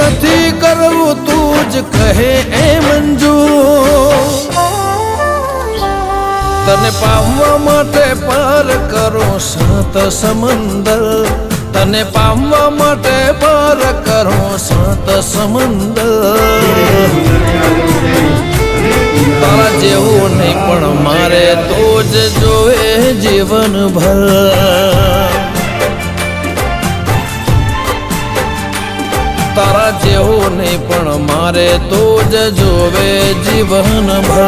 નથી કરવું તું જ કહે એ મંજૂર તને પામવા માટે પાર કરો સાત સમંદર તને પામવા માટે પાર કરો સાત સમંદર તારા જેવું નહીં પણ મારે તો જ જોવે જીવનભર તારા જેવું નહીં પણ મારે તો જ જોવે જીવનભર